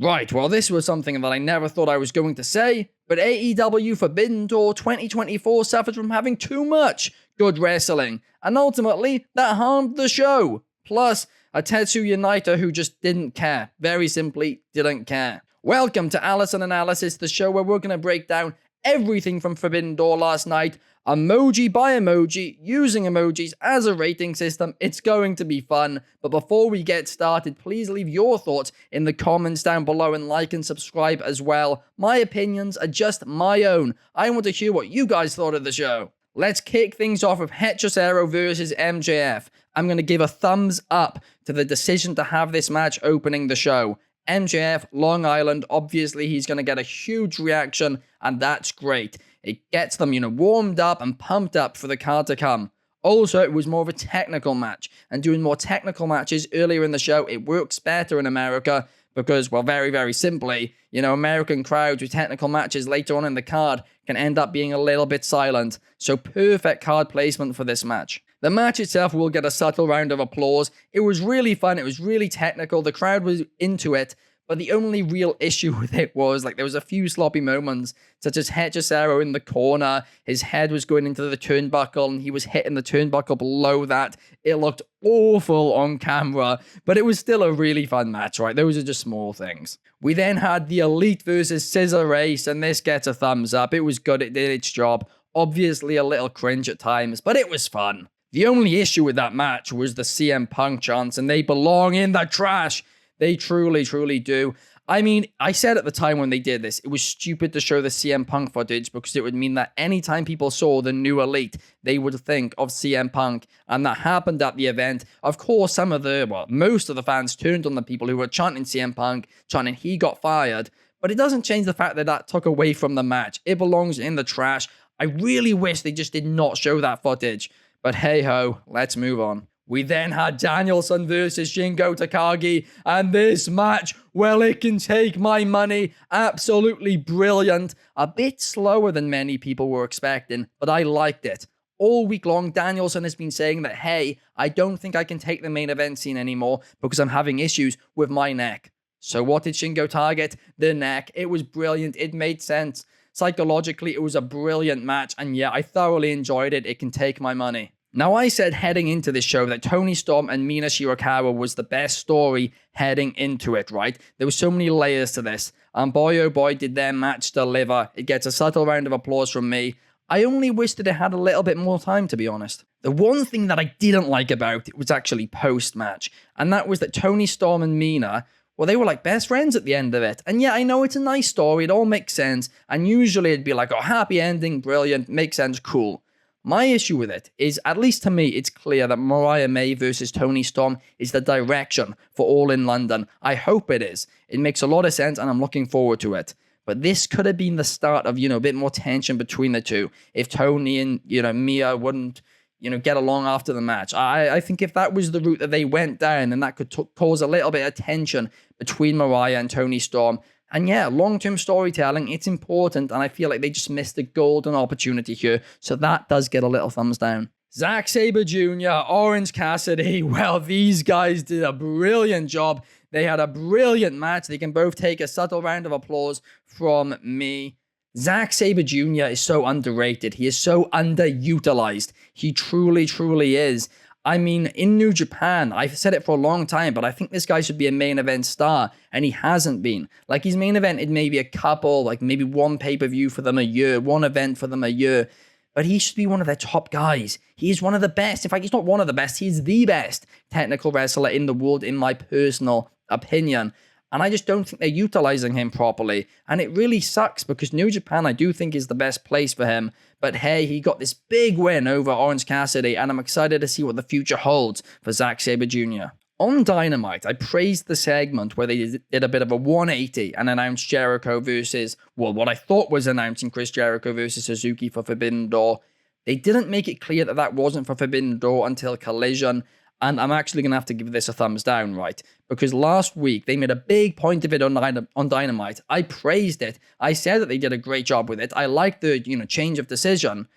Right, well, this was something that I never thought I was going to say, but AEW Forbidden Door 2024 suffered from having too much good wrestling, and ultimately, that harmed the show. Plus, a Tetsuya Naito who just didn't care. Very simply, didn't care. Welcome to Allison Analysis, the show where we're going to break down everything from Forbidden Door last night, emoji by emoji, using emojis as a rating system. It's going to be fun, but before we get started, please leave your thoughts in the comments down below and like and subscribe as well. My opinions are just my own. I want to hear what you guys thought of the show. Let's kick things off with Hikaru versus MJF. I'm going to give a thumbs up to the decision to have this match opening the show. MJF, Long Island, obviously he's going to get a huge reaction, and that's great. It gets them, warmed up and pumped up for the card to come. Also, it was more of a technical match, and doing more technical matches earlier in the show, it works better in America because, well, very, very simply, American crowds with technical matches later on in the card can end up being a little bit silent. So perfect card placement for this match. The match itself will get a subtle round of applause. It was really fun. It was really technical. The crowd was into it. But the only real issue with it was, there was a few sloppy moments, such as Hikaru in the corner. His head was going into the turnbuckle, and he was hitting the turnbuckle below that. It looked awful on camera, but it was still a really fun match, right? Those are just small things. We then had the Elite versus Scissor race, and this gets a thumbs up. It was good. It did its job. Obviously a little cringe at times, but it was fun. The only issue with that match was the CM Punk chants, and they belong in the trash. They truly, truly do. I mean, I said at the time when they did this, it was stupid to show the CM Punk footage because it would mean that anytime people saw the new Elite, they would think of CM Punk, and that happened at the event. Of course, most of the fans turned on the people who were chanting CM Punk, chanting he got fired, but it doesn't change the fact that that took away from the match. It belongs in the trash. I really wish they just did not show that footage. But hey-ho, let's move on. We then had Danielson versus Shingo Takagi, and this match, well, it can take my money. Absolutely brilliant. A bit slower than many people were expecting, but I liked it. All week long, Danielson has been saying that, hey, I don't think I can take the main event scene anymore because I'm having issues with my neck. So what did Shingo target? The neck. It was brilliant. It made sense. Psychologically, it was a brilliant match, and yeah, I thoroughly enjoyed it. It can take my money. Now, I said heading into this show that Toni Storm and Mina Shirakawa was the best story heading into it, right? There were so many layers to this, and boy oh boy did their match deliver. It gets a subtle round of applause from me. I only wish that it had a little bit more time, to be honest. The one thing that I didn't like about it was actually post-match, and that was that Toni Storm and Mina, well, they were like best friends at the end of it. And yeah, I know it's a nice story, it all makes sense, and usually it'd be like, oh, happy ending, brilliant, makes sense, cool. My issue with it is, at least to me, it's clear that Mariah May versus Toni Storm is the direction for All in London. I hope it is. It makes a lot of sense, and I'm looking forward to it. But this could have been the start of, a bit more tension between the two. If Toni and, Mia wouldn't, get along after the match. I think if that was the route that they went down, then that could cause a little bit of tension between Mariah and Toni Storm. And yeah, long-term storytelling, it's important, and I feel like they just missed a golden opportunity here, so that does get a little thumbs down. Zack Sabre Jr., Orange Cassidy, well, these guys did a brilliant job. They had a brilliant match. They can both take a subtle round of applause from me. Zack Sabre Jr. is so underrated. He is so underutilized. He truly, truly is. I mean, in New Japan, I've said it for a long time, but I think this guy should be a main event star, and he hasn't been. He's main evented maybe a couple, maybe one pay-per-view for them a year, one event for them a year, but he should be one of their top guys. He's one of the best. In fact, he's not one of the best. He's the best technical wrestler in the world, in my personal opinion. And I just don't think they're utilizing him properly. And it really sucks because New Japan, I do think, is the best place for him. But hey, he got this big win over Orange Cassidy, and I'm excited to see what the future holds for Zack Sabre Jr. On Dynamite, I praised the segment where they did a bit of a 180 and announced Jericho versus, what I thought was announcing Chris Jericho versus Suzuki for Forbidden Door. They didn't make it clear that that wasn't for Forbidden Door until Collision. And I'm actually going to have to give this a thumbs down, right? Because last week, they made a big point of it on Dynamite. I praised it. I said that they did a great job with it. I liked the, change of decision.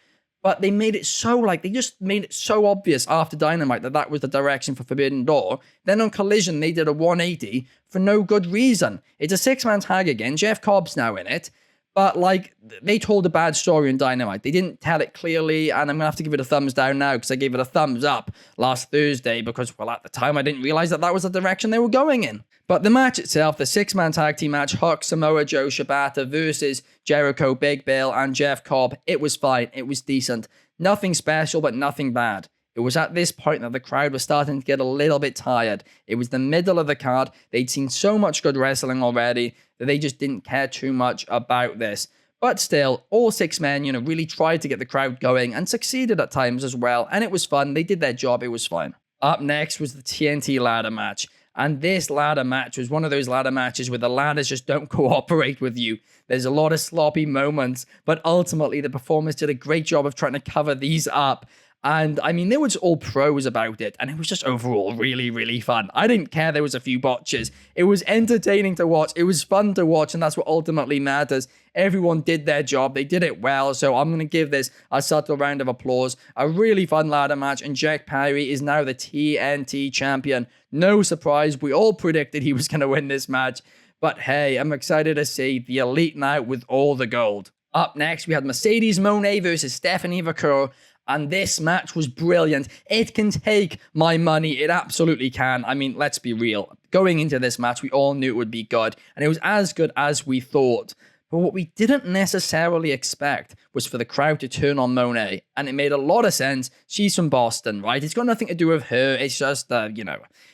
But they made it so, they just made it so obvious after Dynamite that that was the direction for Forbidden Door. Then on Collision, they did a 180 for no good reason. It's a 6-man tag again. Jeff Cobb's now in it. But, like, they told a bad story in Dynamite. They didn't tell it clearly, and I'm going to have to give it a thumbs down now because I gave it a thumbs up last Thursday because, well, at the time I didn't realize that was the direction they were going in. But the match itself, the 6-man tag team match, Huck, Samoa Joe, Shibata versus Jericho, Big Bill, and Jeff Cobb, it was fine. It was decent. Nothing special, but nothing bad. It was at this point that the crowd was starting to get a little bit tired. It was the middle of the card. They'd seen so much good wrestling already that they just didn't care too much about this. But still, all 6 men, really tried to get the crowd going and succeeded at times as well. And it was fun. They did their job. It was fine. Up next was the TNT ladder match. And this ladder match was one of those ladder matches where the ladders just don't cooperate with you. There's a lot of sloppy moments, but ultimately the performers did a great job of trying to cover these up. And, I mean, they were just all pros about it, and it was just overall really, really fun. I didn't care there was a few botches. It was entertaining to watch. It was fun to watch, and that's what ultimately matters. Everyone did their job. They did it well, so I'm going to give this a subtle round of applause. A really fun ladder match, and Jack Perry is now the TNT champion. No surprise, we all predicted he was going to win this match. But hey, I'm excited to see the Elite now with all the gold. Up next, we had Mercedes Monae versus Stephanie Hikaru. And this match was brilliant. It can take my money. It absolutely can. I mean, let's be real. Going into this match, we all knew it would be good. And it was as good as we thought. But what we didn't necessarily expect was for the crowd to turn on Monae. And it made a lot of sense. She's from Boston, right? It's got nothing to do with her. It's just,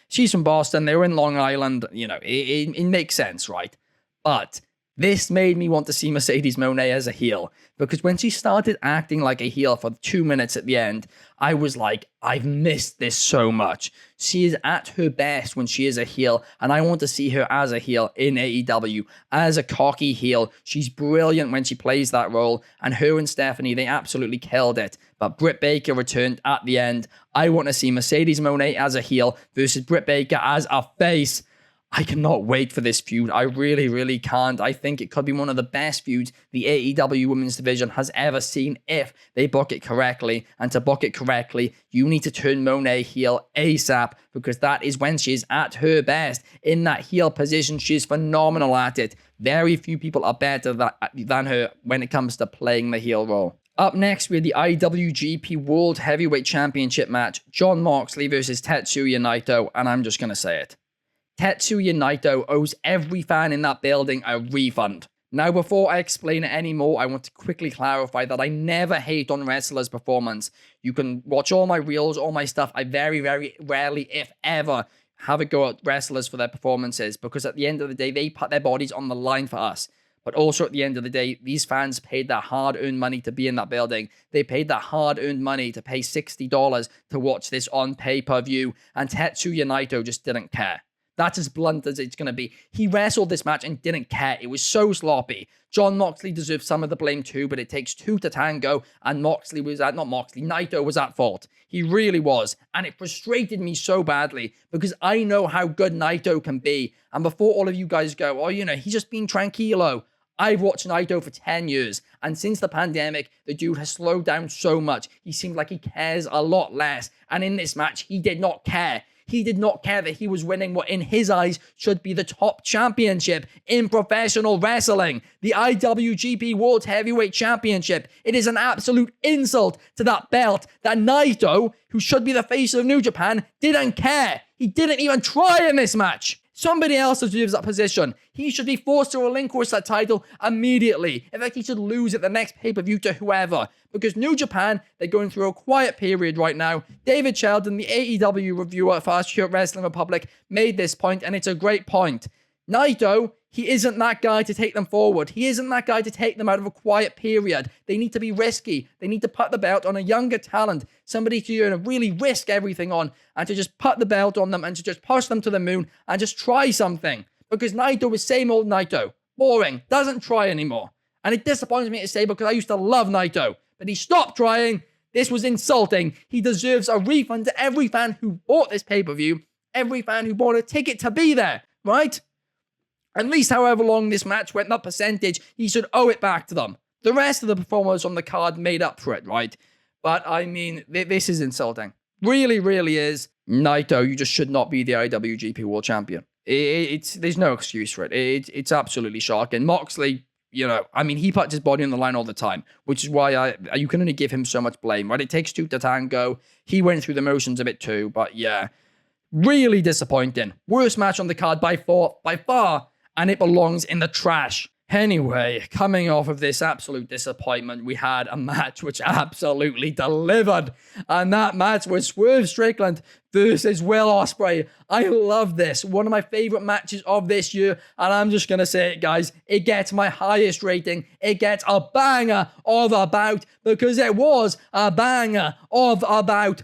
she's from Boston. They were in Long Island. It makes sense, right? But this made me want to see Mercedes Monae as a heel, because when she started acting like a heel for 2 minutes at the end, I was like, I've missed this so much. She is at her best when she is a heel, and I want to see her as a heel in AEW, as a cocky heel. She's brilliant when she plays that role, and her and Stephanie, they absolutely killed it. But Britt Baker returned at the end. I want to see Mercedes Monae as a heel versus Britt Baker as a face. I cannot wait for this feud. I really, really can't. I think it could be one of the best feuds the AEW Women's Division has ever seen if they book it correctly. And to book it correctly, you need to turn Monae heel ASAP, because that is when she is at her best. In that heel position, she is phenomenal at it. Very few people are better than her when it comes to playing the heel role. Up next, we had the IWGP World Heavyweight Championship match. Jon Moxley versus Tetsuya Naito. And I'm just going to say it. Tetsuya Naito owes every fan in that building a refund. Now, before I explain it anymore, I want to quickly clarify that I never hate on wrestlers' performance. You can watch all my reels, all my stuff. I very, very rarely, if ever, have a go at wrestlers for their performances, because at the end of the day, they put their bodies on the line for us. But also at the end of the day, these fans paid their hard-earned money to be in that building. They paid their hard-earned money to pay $60 to watch this on pay-per-view, and Tetsuya Naito just didn't care. That's as blunt as it's going to be. He wrestled this match and didn't care. It was so sloppy. Jon Moxley deserves some of the blame too, but it takes two to tango, and Naito was at fault. He really was. And it frustrated me so badly, because I know how good Naito can be. And before all of you guys go, he's just been tranquilo. I've watched Naito for 10 years, and since the pandemic, the dude has slowed down so much. He seems like he cares a lot less. And in this match, he did not care. He did not care that he was winning what in his eyes should be the top championship in professional wrestling. The IWGP World Heavyweight Championship. It is an absolute insult to that belt that Naito, who should be the face of New Japan, didn't care. He didn't even try in this match. Somebody else deserves that position. He should be forced to relinquish that title immediately. In fact, he should lose at the next pay-per-view to whoever. Because New Japan, they're going through a quiet period right now. David Sheldon, the AEW reviewer for Fast Wrestling Republic, made this point, and it's a great point. Naito, he isn't that guy to take them forward. He isn't that guy to take them out of a quiet period. They need to be risky. They need to put the belt on a younger talent. Somebody to really risk everything on, and to just put the belt on them and to just push them to the moon and just try something. Because Naito is same old Naito. Boring. Doesn't try anymore. And it disappoints me to say, because I used to love Naito. But he stopped trying. This was insulting. He deserves a refund to every fan who bought this pay-per-view. Every fan who bought a ticket to be there. Right? At least however long this match went, that percentage, he should owe it back to them. The rest of the performers on the card made up for it, right? But I mean, this is insulting. Really, really is. Naito, you just should not be the IWGP World Champion. There's no excuse for it. It's absolutely shocking. Moxley, I mean, he puts his body on the line all the time, which is why you can only give him so much blame, right? It takes two to tango. He went through the motions a bit too, but yeah, really disappointing. Worst match on the card by far, and it belongs in the trash. Anyway, coming off of this absolute disappointment, we had a match which absolutely delivered. And that match was Swerve Strickland versus Will Ospreay. I love this. One of my favorite matches of this year. And I'm just going to say it, guys. It gets my highest rating. It gets a banger of a bout because it was a banger of a bout.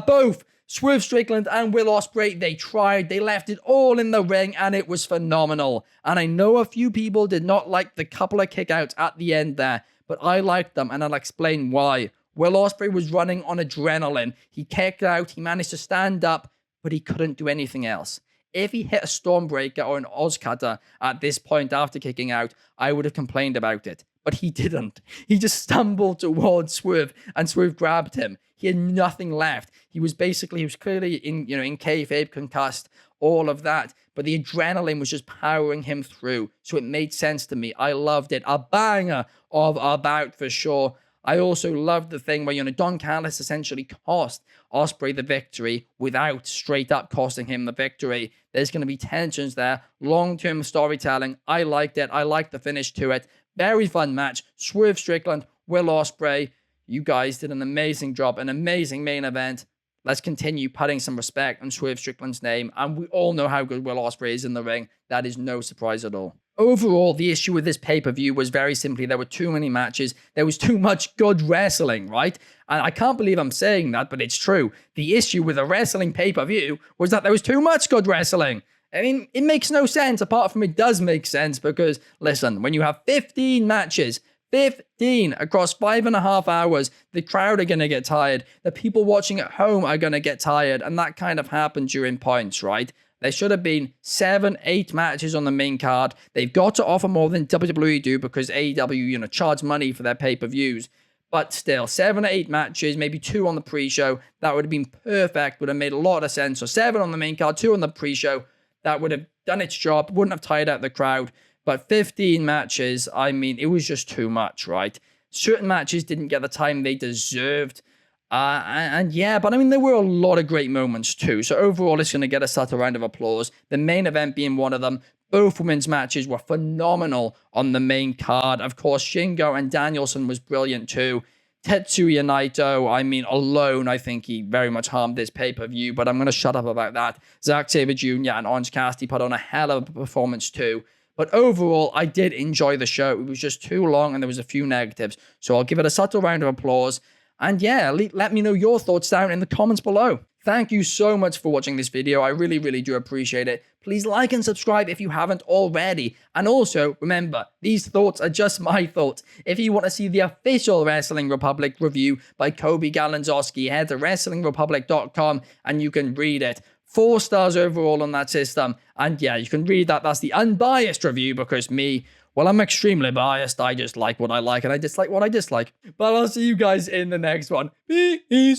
Both Swerve Strickland and Will Ospreay, they tried, they left it all in the ring, and it was phenomenal. And I know a few people did not like the couple of kickouts at the end there, but I liked them, and I'll explain why. Will Ospreay was running on adrenaline. He kicked out, he managed to stand up, but he couldn't do anything else. If he hit a Stormbreaker or an Ozcutter at this point after kicking out, I would have complained about it. But he didn't. He just stumbled towards Swerve, and Swerve grabbed him. He had nothing left. He was clearly in kayfabe, concussed, all of that. But the adrenaline was just powering him through. So it made sense to me. I loved it. A banger of a bout for sure. I also loved the thing where, Don Callis essentially cost Ospreay the victory without straight up costing him the victory. There's going to be tensions there. Long-term storytelling. I liked it. I liked the finish to it. Very fun match. Swerve Strickland, Will Ospreay. You guys did an amazing job, an amazing main event. Let's continue putting some respect on Swerve Strickland's name. And we all know how good Will Ospreay is in the ring. That is no surprise at all. Overall, the issue with this pay-per-view was very simply there were too many matches. There was too much good wrestling, right? And I can't believe I'm saying that, but it's true. The issue with a wrestling pay-per-view was that there was too much good wrestling. I mean, it makes no sense, apart from it does make sense because, listen, when you have 15 matches, 15 across 5.5 hours, the crowd are going to get tired. The people watching at home are going to get tired. And that kind of happened during points, right? There should have been 7, 8 matches on the main card. They've got to offer more than WWE do because AEW, charge money for their pay-per-views. But still, 7 or 8 matches, maybe 2 on the pre-show. That would have been perfect. Would have made a lot of sense. So 7 on the main card, 2 on the pre-show. That would have done its job. Wouldn't have tired out the crowd. But 15 matches, I mean, it was just too much, right? Certain matches didn't get the time they deserved. And yeah, but I mean, there were a lot of great moments too. So overall, it's going to get a subtle round of applause. The main event being one of them. Both women's matches were phenomenal on the main card. Of course, Shingo and Danielson was brilliant too. Tetsuya Naito, I mean, alone, I think he very much harmed this pay-per-view, but I'm going to shut up about that. Zack Sabre Jr. and Orange Cassidy put on a hell of a performance too. But overall, I did enjoy the show. It was just too long and there was a few negatives. So I'll give it a subtle round of applause. And yeah, let me know your thoughts down in the comments below. Thank you so much for watching this video. I really, really do appreciate it. Please like and subscribe if you haven't already. And also, remember, these thoughts are just my thoughts. If you want to see the official Wrestling Republic review by Kobe Galanzowski, head to WrestlingRepublic.com and you can read it. 4 stars overall on that system. And yeah, you can read that. That's the unbiased review because me, well, I'm extremely biased. I just like what I like and I dislike what I dislike. But I'll see you guys in the next one. Peace.